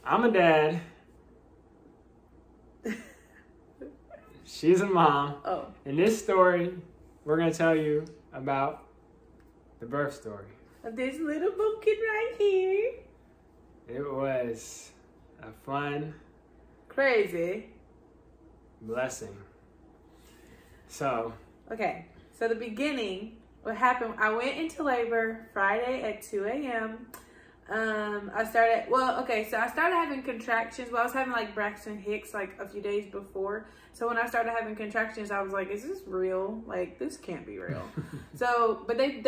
I'm a dad. She's a mom. Oh. In this story, we're going to tell you about the birth story. Of this little pumpkin right here. It was a fun, crazy blessing. So. Okay, so the beginning, what happened, I went into labor Friday at 2 a.m. I started having contractions. Well, I was having like Braxton Hicks like a few days before. So when I started having contractions, I was like, is this real? Like, this can't be real. So, but they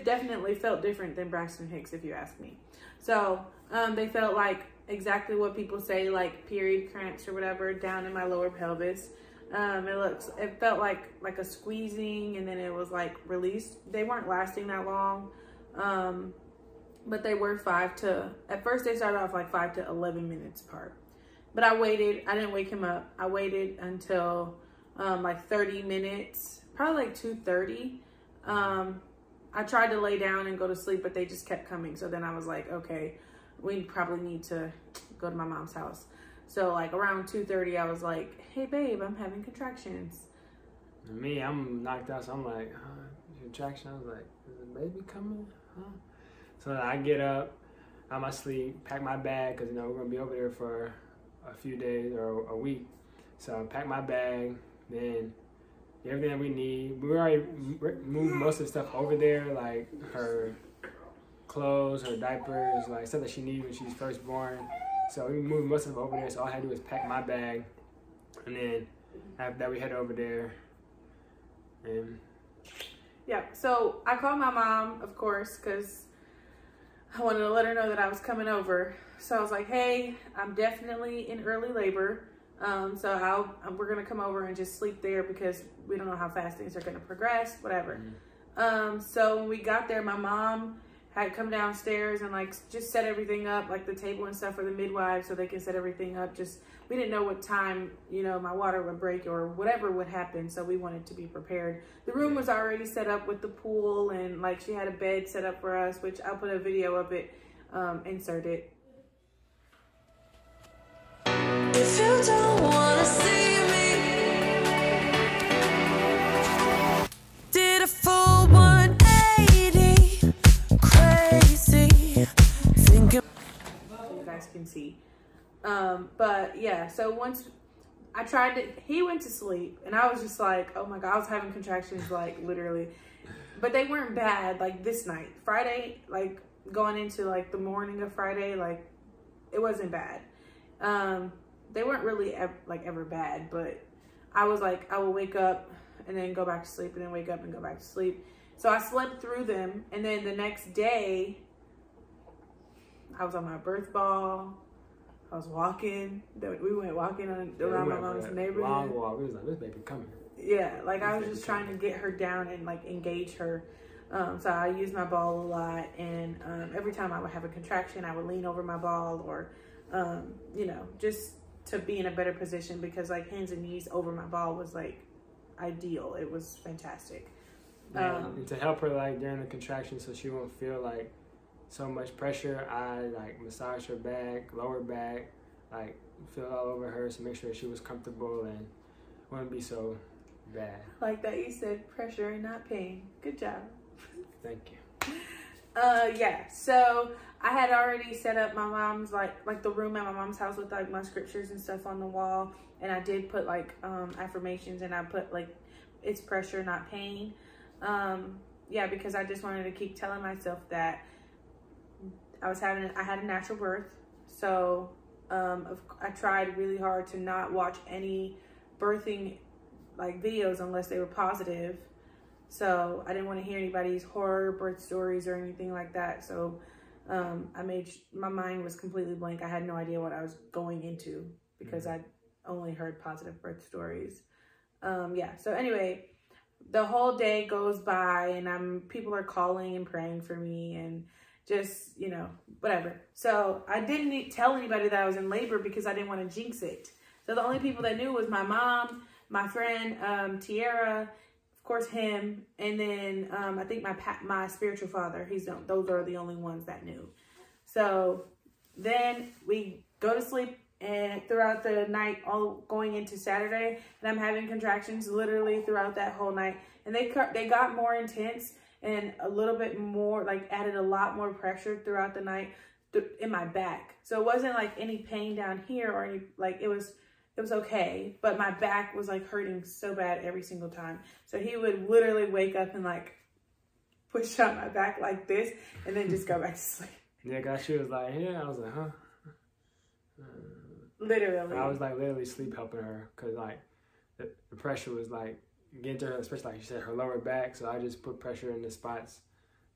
definitely felt different than Braxton Hicks, if you ask me. So, they felt like exactly what people say, like period cramps or whatever, down in my lower pelvis. It felt like a squeezing, and then it was like released. They weren't lasting that long. But they were at first they started off like 5 to 11 minutes apart. But I waited, I didn't wake him up. I waited until like 30 minutes, probably like 2:30. I tried to lay down and go to sleep, but they just kept coming. So then I was like, okay, we probably need to go to my mom's house. So like around 2:30, I was like, hey babe, I'm having contractions. And me, I'm knocked out, so I'm like, contraction? I was like, is the baby coming? Huh? So I get up out my sleep, pack my bag, because, you know, we're going to be over there for a few days or a week. So I pack my bag, then everything that we need. We already moved most of the stuff over there, like her clothes, her diapers, like stuff that she needed when she was first born. So we moved most of it over there, so all I had to do was pack my bag. And then after that, we head over there. And yeah, so I called my mom, of course, because I wanted to let her know that I was coming over. So I was like, hey, I'm definitely in early labor. So we're going to come over and just sleep there because we don't know how fast things are going to progress, whatever. So when we got there, my mom had come downstairs and like just set everything up, like the table and stuff for the midwives so they can set everything up. Just, we didn't know what time, you know, my water would break or whatever would happen. So we wanted to be prepared. The room was already set up with the pool, and like she had a bed set up for us, which I'll put a video of it inserted. If you don't wanna see me, did a full 180, crazy, thinking. You guys can see. But yeah, so once he went to sleep, and I was just like, oh my God, I was having contractions like literally, but they weren't bad like this night. Friday, like going into like the morning of Friday, like it wasn't bad. They weren't really ever bad, but I was like, I will wake up and then go back to sleep and then wake up and go back to sleep. So I slept through them. And then the next day I was on my birth ball. I was walking. We went walking around my mom's neighborhood. Long walk. We was like, this baby coming. Yeah, like I was just trying to get her down and like engage her. So I used my ball a lot, and every time I would have a contraction, I would lean over my ball or, you know, just to be in a better position, because like hands and knees over my ball was like ideal. It was fantastic. And to help her like during the contraction so she won't feel like so much pressure, I like massage her back, lower back, like feel all over her to make sure she was comfortable and wouldn't be so bad. Like that you said, pressure and not pain. Good job. Thank you. Yeah, so I had already set up my mom's like the room at my mom's house with like my scriptures and stuff on the wall, and I did put like affirmations, and I put like it's pressure not pain. Yeah, because I just wanted to keep telling myself that I had a natural birth. So I tried really hard to not watch any birthing like videos unless they were positive. So I didn't want to hear anybody's horror birth stories or anything like that. So my mind was completely blank. I had no idea what I was going into because I'd only heard positive birth stories. Yeah, so anyway, the whole day goes by, and people are calling and praying for me and just, you know, whatever. So I didn't tell anybody that I was in labor because I didn't want to jinx it. So the only people that knew was my mom, my friend, Tiara, of course him, and then I think my spiritual father. Those are the only ones that knew. So then we go to sleep and throughout the night, all going into Saturday, and I'm having contractions literally throughout that whole night. And they got more intense and a little bit more, like added a lot more pressure throughout the night in my back. So it wasn't like any pain down here or any, like it was okay, but my back was like hurting so bad every single time. So he would literally wake up and like push on my back like this and then just go back to sleep. Yeah, cause she was like, yeah, I was like, huh? Literally. I was like literally sleep helping her because like the pressure was like getting to her, especially like you said, her lower back. So I just put pressure in the spots.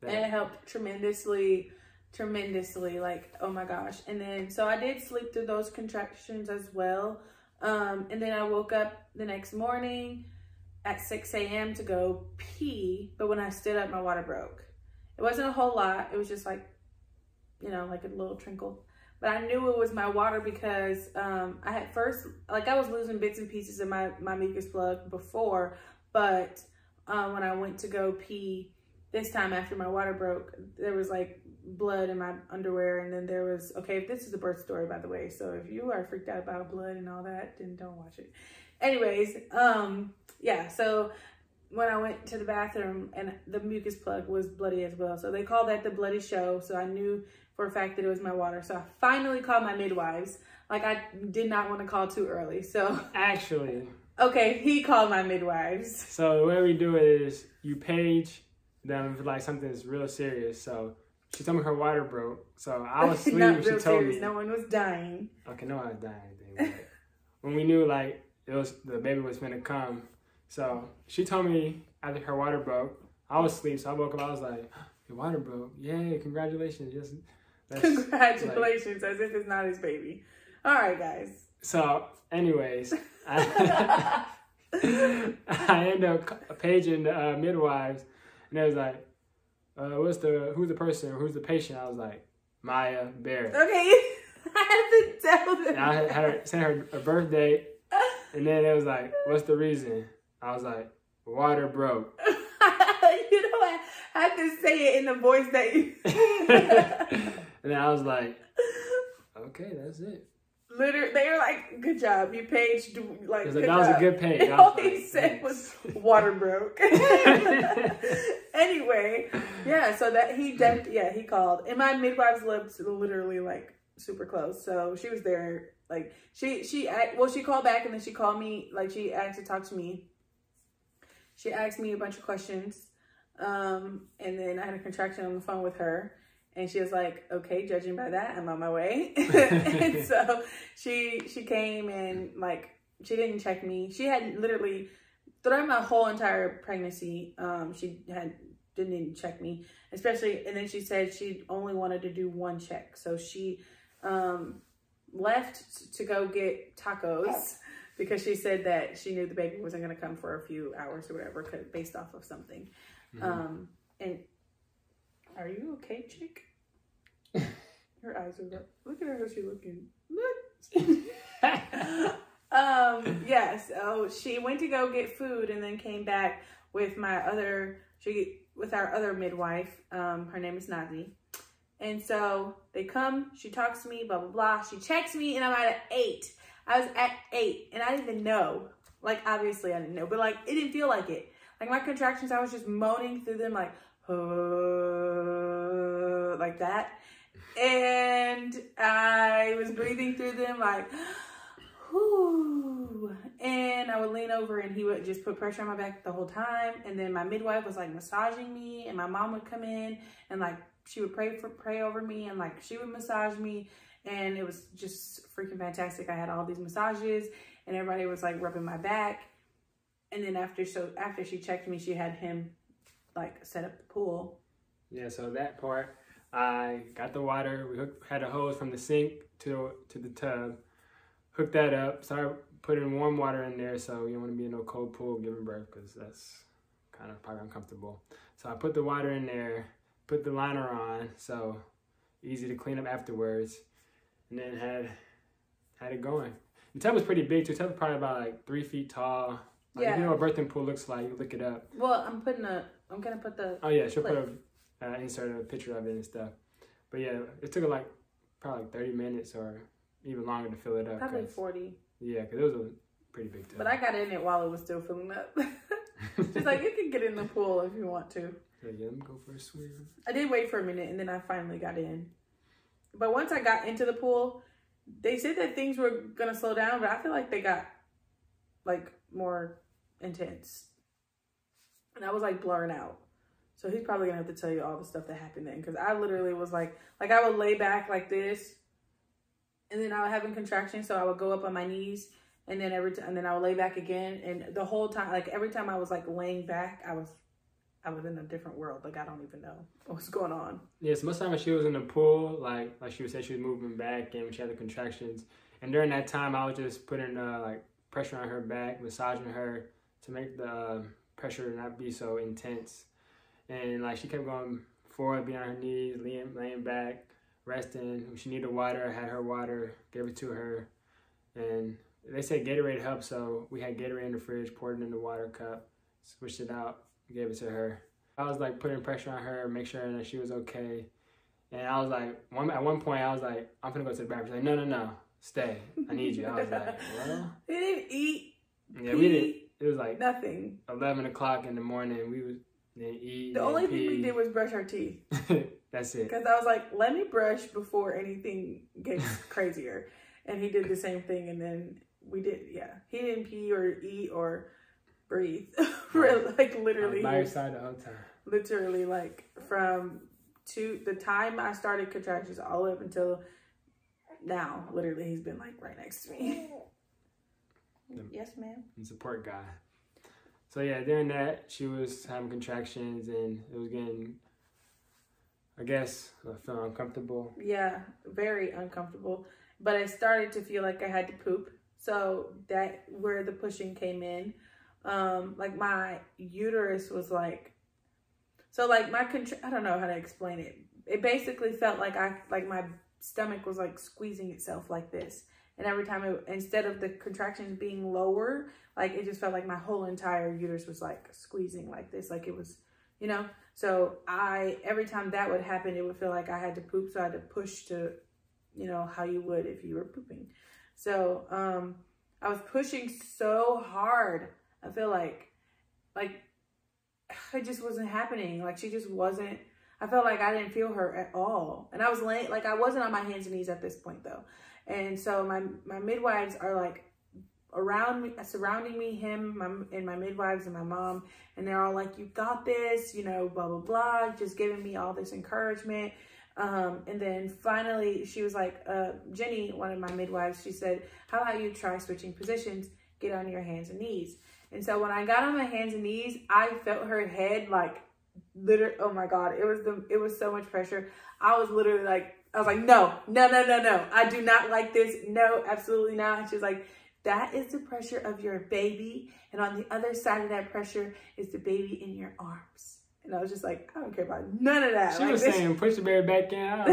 And it helped tremendously, like, oh my gosh. And then, so I did sleep through those contractions as well. And then I woke up the next morning at 6 a.m. to go pee. But when I stood up, my water broke. It wasn't a whole lot. It was just like, you know, like a little trickle. But I knew it was my water because I had first, like I was losing bits and pieces of my mucus plug before. But when I went to go pee this time after my water broke, there was like blood in my underwear. And then there was, okay, this is a birth story, by the way. So if you are freaked out about blood and all that, then don't watch it. Anyways, yeah, so when I went to the bathroom and the mucus plug was bloody as well. So they called that the bloody show. So I knew for a fact that it was my water. So I finally called my midwives. Like I did not want to call too early. So actually, okay, he called my midwives. So the way we do it is you page them if like something is real serious. So she told me her water broke. So I was asleep when she told me. No one was dying. Okay, no one was dying or anything. But when we knew like the baby was gonna come. So she told me after her water broke, I was asleep. So I woke up, I was like, your water broke. Yay, congratulations. Just congratulations, like, as if it's not his baby. All right, guys. So anyways, I ended up paging the midwives, and it was like, who's the person, who's the patient? I was like, Maya Barrett. Okay, I had to tell them. And I had her send her a birth date, and then it was like, what's the reason? I was like, water broke. You know, I had to say it in the voice that you. And then I was like, okay, that's it. Literally, they were like, good job. You paged, like, that was a good page. All he said was water broke. Anyway, yeah, so that he called. And my midwives lived literally like super close. So she was there. Like she called back and then she called me, like she asked to talk to me. She asked me a bunch of questions. And then I had a contraction on the phone with her. And she was like, okay, judging by that, I'm on my way. And so she came and like, she didn't check me. She had literally, throughout my whole entire pregnancy, she didn't even check me, especially, and then she said she only wanted to do one check. So she left to go get tacos because she said that she knew the baby wasn't going to come for a few hours or whatever, based off of something. Mm-hmm. And are you okay, chick? Her eyes are up. Look at her, how she looking. Look. Yeah, so she went to go get food and then came back with our other midwife. Her name is Nazi. And so they come, she talks to me, blah, blah, blah. She checks me and I'm at 8. I was at 8 and I didn't even know. Like, obviously I didn't know, but like, it didn't feel like it. Like my contractions, I was just moaning through them like that. And I was breathing through them like, whoo. And I would lean over and he would just put pressure on my back the whole time. And then my midwife was like massaging me and my mom would come in and like, she would pray over me and like, she would massage me. And it was just freaking fantastic. I had all these massages and everybody was like rubbing my back. And then after she checked me, she had him like set up the pool. Yeah, so that part, I got the water. We had a hose from the sink to the tub. Hooked that up. Started putting warm water in there, so you don't want to be in no cold pool giving birth because that's kind of probably uncomfortable. So I put the water in there, put the liner on, so easy to clean up afterwards, and then had it going. The tub was pretty big too. The tub was probably about like 3 feet tall. Like, yeah. If you know what a birthing pool looks like, you look it up. Well, I'm gonna put the. Oh yeah, she'll put insert a picture of it and stuff. But yeah, it took like probably like 30 minutes or even longer to fill it up. Probably 40. Yeah, because it was a pretty big tub. But I got in it while it was still filling up. She's like, you can get in the pool if you want to. So yeah, let me go for a swim. I did wait for a minute, and then I finally got in. But once I got into the pool, they said that things were going to slow down, but I feel like they got, like, more intense. And I was, like, blurring out. So he's probably going to have to tell you all the stuff that happened then. Because I literally was like I would lay back like this. And then I was having contractions, so I would go up on my knees. And then then I would lay back again. And the whole time, like, every time I was, like, laying back, I was in a different world. Like, I don't even know what's going on. Yes, most of the time when she was in the pool, like she said, she was moving back and when she had the contractions. And during that time, I was just putting like pressure on her back, massaging her to make the pressure not be so intense. And like she kept going forward, being on her knees, laying back, resting. When she needed water, I had her water, gave it to her. And they said Gatorade helped, so we had Gatorade in the fridge, poured it in the water cup, switched it out, gave it to her. I was like putting pressure on her, make sure that she was okay. And I was like, at one point I was like, I'm gonna go to the bathroom. She's like, no, stay. I need you. I was like, well. We didn't eat. Yeah, we didn't. It was like nothing. 11 o'clock in the morning. We didn't eat. The only thing we did was brush our teeth. That's it. Because I was like, let me brush before anything gets crazier. And he did the same thing, and then we did, yeah. He didn't pee or eat or breathe. Like literally. By your side the whole time. Literally, like from the time I started contractions all the way up until now, literally he's been like right next to me. Yes, ma'am. And support guy. So yeah, during that, she was having contractions and it was getting, I guess, feeling uncomfortable. Yeah, very uncomfortable. But I started to feel like I had to poop. So that where the pushing came in. Like my uterus was like, so like I don't know how to explain it. It basically felt like my stomach was like squeezing itself like this. And every time instead of the contractions being lower, like it just felt like my whole entire uterus was like squeezing like this. Like it was, you know, so every time that would happen, it would feel like I had to poop. So I had to push to, you know, how you would if you were pooping. So, I was pushing so hard. I feel like it just wasn't happening. Like she just wasn't, I felt like I didn't feel her at all. And I was laying, like I wasn't on my hands and knees at this point though. And so my midwives are like around me, surrounding me, him, and my midwives and my mom. And they're all like, you got this, you know, blah, blah, blah. Just giving me all this encouragement. And then finally she was like, Jenny, one of my midwives, she said, how about you try switching positions, get on your hands and knees. And so when I got on my hands and knees, I felt her head like literally, oh my God, it was so much pressure. I was literally like, I was like, no, I do not like this. No, absolutely not. And she was like, that is the pressure of your baby. And on the other side of that pressure is the baby in your arms. And I was just like, I don't care about none of that. She was saying, push the baby back in. I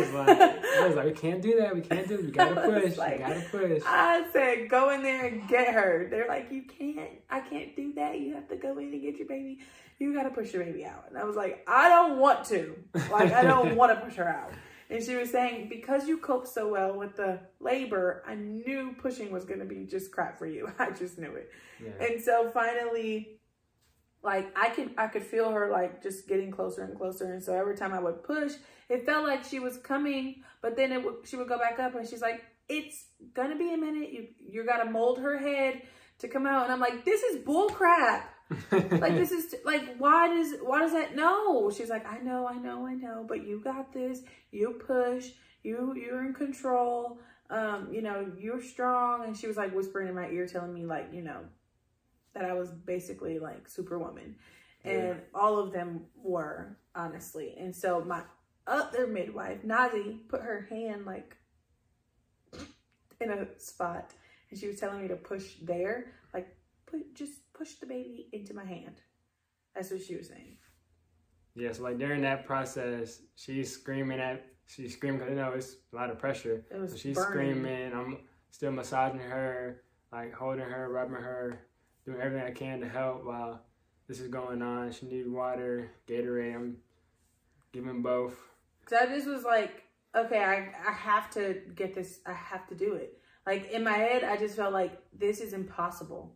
was like, we can't do that. We can't do it. We gotta push. Like, we gotta push. I said, go in there and get her. They're like, you can't. I can't do that. You have to go in and get your baby. You gotta push your baby out. And I was like, I don't want to. Like, I don't want to push her out. And she was saying, because you coped so well with the labor, I knew pushing was going to be just crap for you. I just knew it. Yeah. And so finally, like I could feel her like just getting closer and closer. And so every time I would push, it felt like she was coming, but then she would go back up and she's like, it's going to be a minute. You got to mold her head to come out. And I'm like, this is bull crap. Like this is like, why does that? No, she's like, I know, but you got this. You push. You're in control. You know, you're strong. And she was like whispering in my ear, telling me like, you know, that I was basically like Superwoman, and all of them were, honestly. And so my other midwife, Nazi, put her hand like in a spot, and she was telling me to push there, like just push the baby into my hand. That's what she was saying. Yeah, so like during that process, she's screaming because, you know, it's a lot of pressure. It was so she's burning. screaming. I'm still massaging her, like holding her, rubbing her, doing everything I can to help while this is going on. She needs water, Gatorade. I'm giving both. So I just was like, okay, I have to get this. I have to do it. Like in my head, I just felt like this is impossible.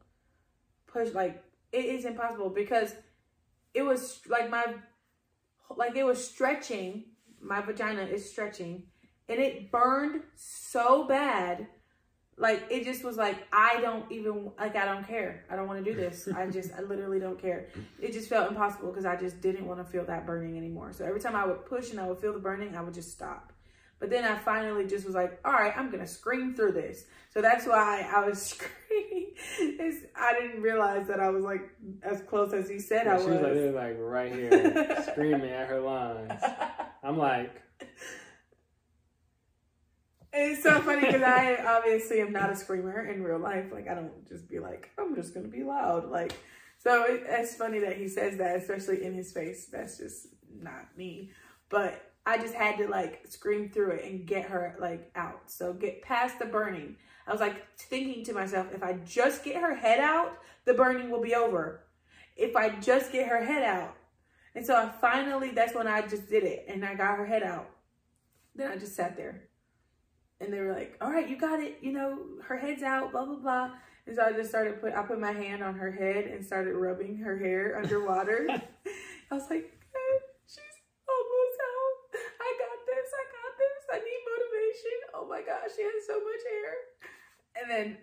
Like it is impossible because it was like it was stretching. My vagina is stretching and it burned so bad. Like it just was like, I don't care. I don't want to do this. I literally don't care. It just felt impossible because I just didn't want to feel that burning anymore. So every time I would push and I would feel the burning, I would just stop. But then I finally just was like, all right, I'm going to scream through this. So that's why I was screaming. I didn't realize that I was like as close as he said I was. She was like right here screaming at her lines. I'm like... It's so funny because I obviously am not a screamer in real life. Like, I don't just be like, I'm just going to be loud. Like, so it's funny that he says that, especially in his face. That's just not me. But I just had to like scream through it and get her like out. So get past the burning. I was like thinking to myself, if I just get her head out, the burning will be over. If I just get her head out. And so I finally, that's when I just did it. And I got her head out. Then I just sat there. And they were like, all right, you got it. You know, her head's out, blah, blah, blah. And so I just I put my hand on her head and started rubbing her hair underwater. I was like, she's almost out. I got this. I need motivation. Oh my gosh, she has so much hair. And then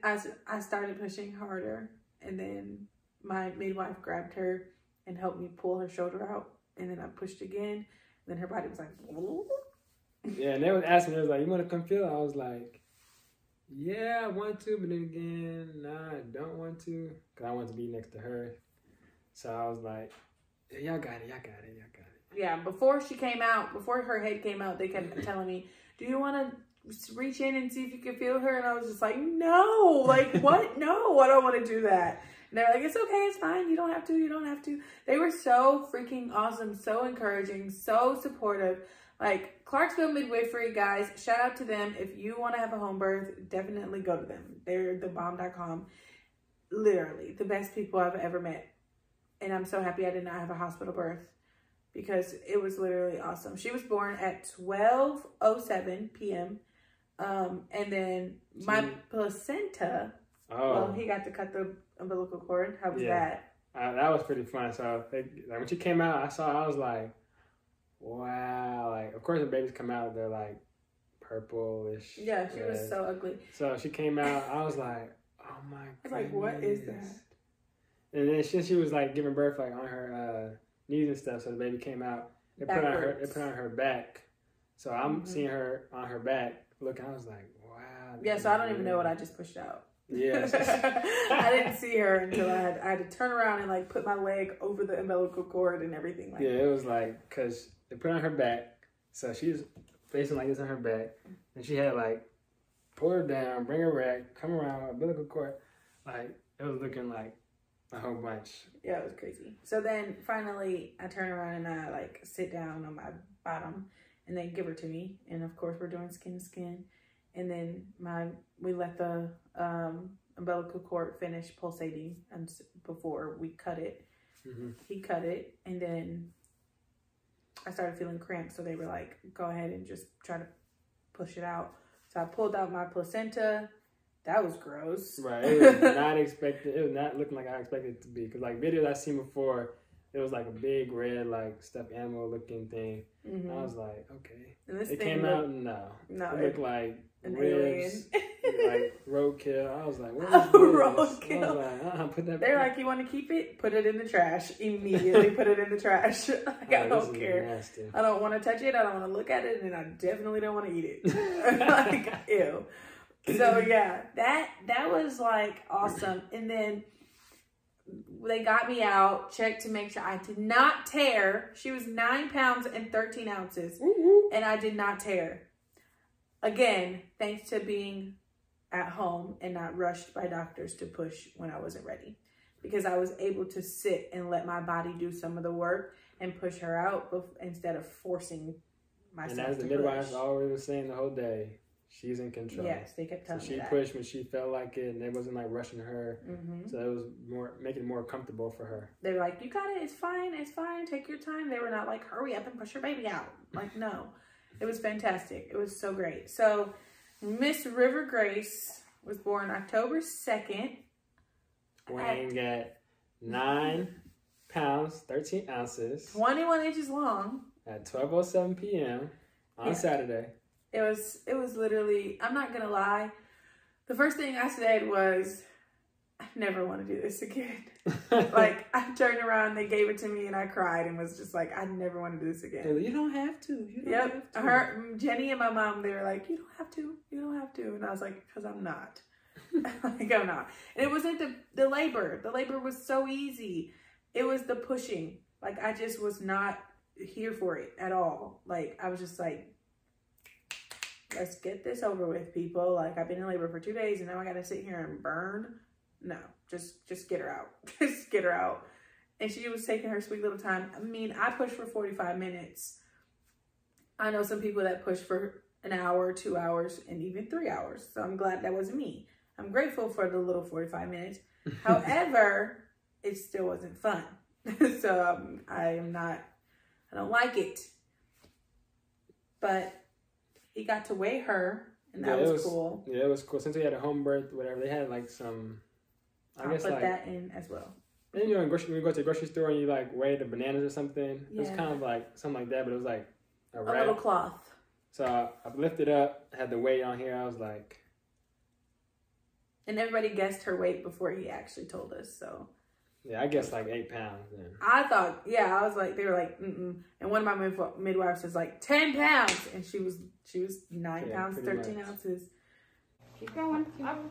I started pushing harder. And then my midwife grabbed her and helped me pull her shoulder out. And then I pushed again. And then her body was like, whoa. Yeah, and they was asking me, they was like, you want to come feel it? I was like, yeah, I want to, but then again, nah, I don't want to, because I want to be next to her. So I was like, yeah, y'all got it. Yeah, before her head came out, they kept telling me, do you want to reach in and see if you can feel her? And I was just like, no, like, what? No, I don't want to do that. And they're like, it's okay, it's fine, you don't have to. They were so freaking awesome, so encouraging, so supportive. Like, Clarksville Midwifery, guys, shout out to them. If you want to have a home birth, definitely go to them. They're thebomb.com. Literally, the best people I've ever met. And I'm so happy I did not have a hospital birth because it was literally awesome. She was born at 12:07 p.m. And then my placenta, well, he got to cut the umbilical cord. How was that? That was pretty fun. So when she came out, I was like, wow, like of course the babies come out, they're like purplish. Yeah, she was so ugly. So she came out, I was like, oh my god. I was like, what is that? And then she was like giving birth like on her knees and stuff, so the baby came out. It put on her back. So I'm seeing her on her back looking, I was like, wow. Yeah, so I don't even know what I just pushed out. Yeah. I didn't see her until I had to turn around and like put my leg over the umbilical cord and everything like that. Yeah, it was like, cause they put on her back, so she's facing like this on her back, and she had like pull her down, bring her back, come around, umbilical cord, like it was looking like a whole bunch. Yeah, it was crazy. So then finally, I turn around and I like sit down on my bottom, and they give her to me, and of course we're doing skin to skin, and then we let the umbilical cord finish pulsating, and before we cut it, he cut it, and then I started feeling cramps, so they were like, go ahead and just try to push it out. So I pulled out my placenta. That was gross. Right. It was not expected. It was not looking like I expected it to be. Because like videos I've seen before, it was like a big red, like stuffed animal looking thing. I was like, okay. And this it thing came out, no. It looked like an ribs, like roadkill. I was like, what is this? Roadkill. I was like, put that. They're like, you want to keep it? Put it in the trash. Immediately put it in the trash. Like, I don't care. Nasty. I don't want to touch it. I don't want to look at it. And I definitely don't want to eat it. Like, ew. So yeah, that was like awesome. And then they got me out, checked to make sure I did not tear. She was 9 pounds and 13 ounces. And I did not tear. Again, thanks to being at home and not rushed by doctors to push when I wasn't ready. Because I was able to sit and let my body do some of the work and push her out instead of forcing myself to push. And as the midwife always was saying the whole day, she's in control. Yes, they kept telling me that. She pushed when she felt like it, and it wasn't like rushing her. So it was making it more comfortable for her. They were like, you got it, it's fine, take your time. They were not like, hurry up and push your baby out. Like, no. It was fantastic. It was so great. So Miss River Grace was born October 2nd. Wayne got 9 pounds, 13 ounces. 21 inches long. At 12:07 p.m. on Saturday. It was literally, I'm not gonna lie, the first thing I said was, I never want to do this again. Like, I turned around, they gave it to me, and I cried and was just like, I never want to do this again. You don't have to. You don't have to. Her, Jenny and my mom, they were like, you don't have to. You don't have to. And I was like, because I'm not. Like, I'm not. And it wasn't the labor. The labor was so easy. It was the pushing. Like, I just was not here for it at all. Like, I was just like, let's get this over with, people. Like, I've been in labor for 2 days and now I gotta sit here and burn. No, just get her out. Just get her out. And she was taking her sweet little time. I mean, I pushed for 45 minutes. I know some people that push for an hour, 2 hours, and even 3 hours. So I'm glad that wasn't me. I'm grateful for the little 45 minutes. However, it still wasn't fun. So I don't like it. But he got to weigh her, and that was cool. Yeah, it was cool. Since we had a home birth, whatever, they had like some, I'll put that in as well. Then when you go to the grocery store and you like weigh the bananas or something, it was kind of like something like that, but it was like a little cloth. So I lifted up, had the weight on here. I was like, and everybody guessed her weight before he actually told us. So yeah, I guess like 8 pounds. Then. I thought, I was like, they were like, mm-mm. And one of my midwives was like 10 pounds, and she was 9 pounds, 13 ounces. Keep going. Up.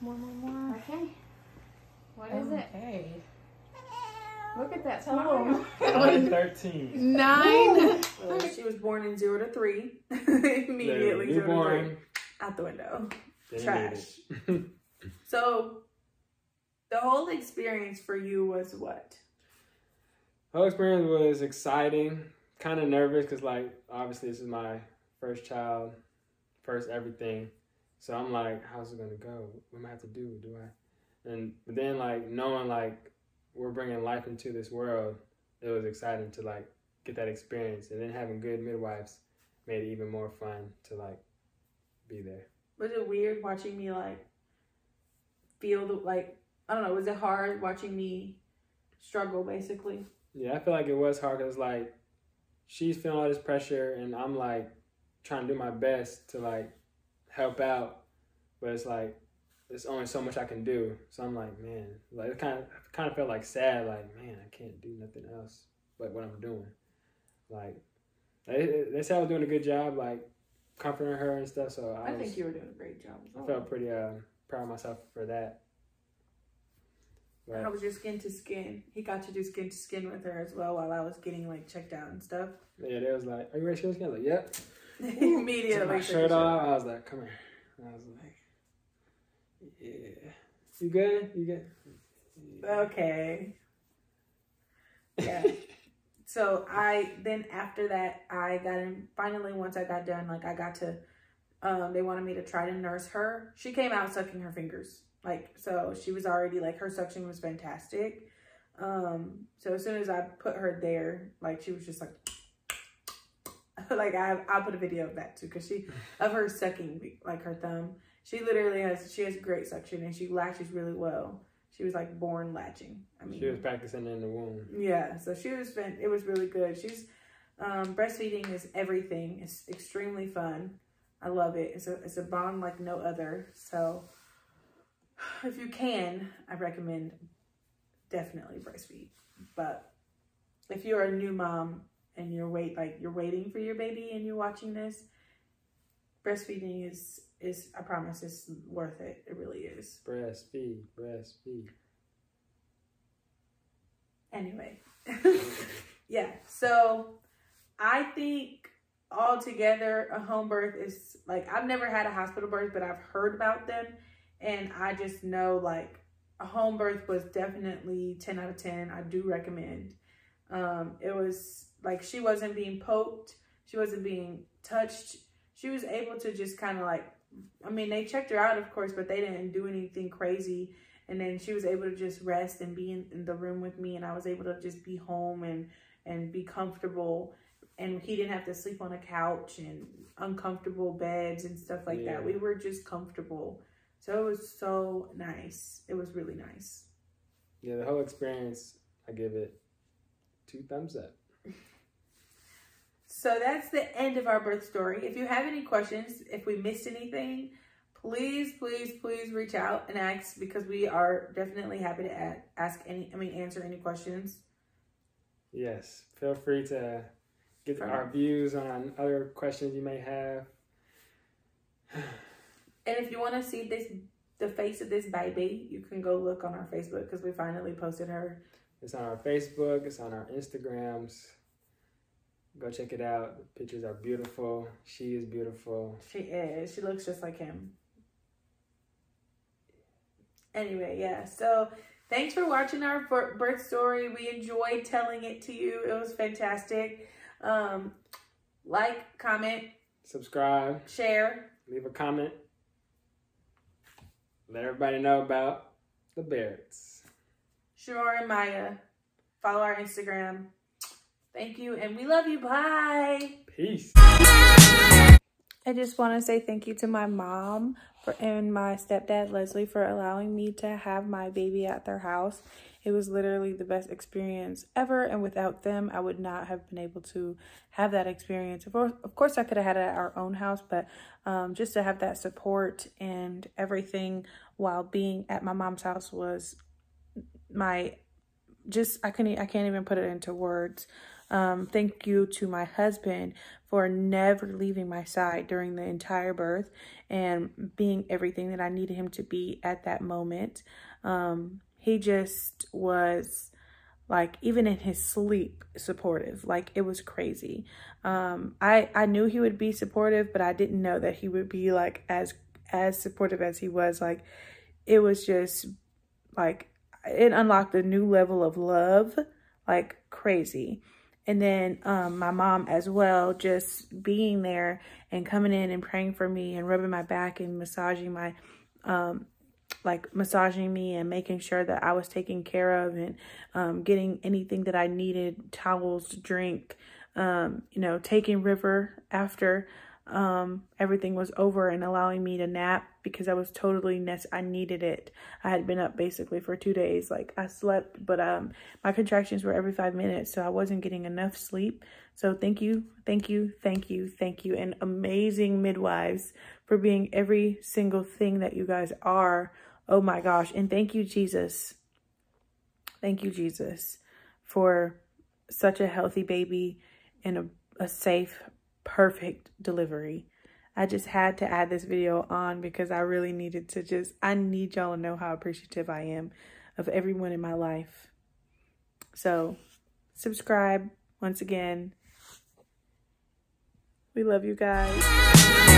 More. Okay. What is it? Okay. Look at that smile. 13. 9. She was born in 0 to 3. Immediately 0 to 3. Out the window. Trash. So, the whole experience for you was what? The whole experience was exciting. Kind of nervous because, like, obviously this is my first child, first everything. So I'm like, how's it gonna go? What am I have to do? But then like knowing like we're bringing life into this world, it was exciting to like get that experience. And then having good midwives made it even more fun to like be there. Was it weird watching me like feel the like? I don't know. Was it hard watching me struggle basically? Yeah, I feel like it was hard because like she's feeling all this pressure and I'm like trying to do my best to like help out, but it's like there's only so much I can do. So I'm like, man, like it kind of felt like sad, like man, I can't do nothing else but what I'm doing. Like they said I was doing a good job, like comforting her and stuff. So I think you were doing a great job. I felt pretty proud of myself for that. But I was just skin to skin. He got to do skin to skin with her as well while I was getting like checked out and stuff. Yeah, they was like, "Are you ready to skin?" I was like, "Yep." Immediately. Took my shirt off. I was like, "Come here." And I was like, "Yeah, you good? You good?" Yeah. Okay. Yeah. So then after that, I got in. Finally, once I got done, like I got to. They wanted me to try to nurse her. She came out sucking her fingers. Like, so she was already, like, her suction was fantastic. So as soon as I put her there, like, she was just like, like, I'll put a video of that too, because of her sucking, like, her thumb. She literally has great suction, and she latches really well. She was, like, born latching. I mean. She was practicing in the womb. Yeah, so it was really good. Breastfeeding is everything. It's extremely fun. I love it. It's a bond like no other. So if you can, I recommend definitely breastfeed. But if you're a new mom and you're waiting for your baby and you're watching this, breastfeeding is I promise it's worth it. It really is. Breastfeed. Anyway. Yeah. So I think altogether a home birth is like, I've never had a hospital birth, but I've heard about them. And I just know, like, a home birth was definitely 10 out of 10. I do recommend. It was, like, she wasn't being poked. She wasn't being touched. She was able to just kind of, like, I mean, they checked her out, of course, but they didn't do anything crazy. And then she was able to just rest and be in the room with me. And I was able to just be home and and be comfortable. And he didn't have to sleep on a couch and uncomfortable beds and stuff like that. We were just comfortable. So it was so nice. It was really nice. Yeah, the whole experience, I give it 2 thumbs up. So that's the end of our birth story. If you have any questions, if we missed anything, please, please, please reach out and ask, because we are definitely happy to answer any questions. Yes, feel free to get our views on other questions you may have. And if you want to see the face of this baby, you can go look on our Facebook, because we finally posted her. It's on our Facebook. It's on our Instagrams. Go check it out. The pictures are beautiful. She is beautiful. She is. She looks just like him. Anyway, yeah. So thanks for watching our birth story. We enjoyed telling it to you. It was fantastic. Like, comment, subscribe, share, leave a comment. Let everybody know about the Barretts. Shamar and Maya. Follow our Instagram. Thank you, and we love you. Bye. Peace. I just want to say thank you to my mom and my stepdad, Leslie, for allowing me to have my baby at their house. It was literally the best experience ever, and without them, I would not have been able to have that experience. Of course, I could have had it at our own house, but just to have that support and everything while being at my mom's house was I can't even put it into words. Thank you to my husband for never leaving my side during the entire birth and being everything that I needed him to be at that moment. He just was, like, even in his sleep, supportive. Like, it was crazy. I knew he would be supportive, but I didn't know that he would be, like, as supportive as he was. Like, it was just, like, it unlocked a new level of love, like, crazy. And then my mom as well, just being there and coming in and praying for me and rubbing my back and massaging my, massaging me and making sure that I was taken care of and getting anything that I needed, towels, drink, taking River after everything was over and allowing me to nap because I was totally I needed it. I had been up basically for 2 days. Like, I slept, but my contractions were every 5 minutes, so I wasn't getting enough sleep. So thank you, and amazing midwives for being every single thing that you guys are. Oh my gosh. And thank you, Jesus. Thank you, Jesus, for such a healthy baby and a safe, perfect delivery. I just had to add this video on because I really needed to I need y'all to know how appreciative I am of everyone in my life. So subscribe once again. We love you guys.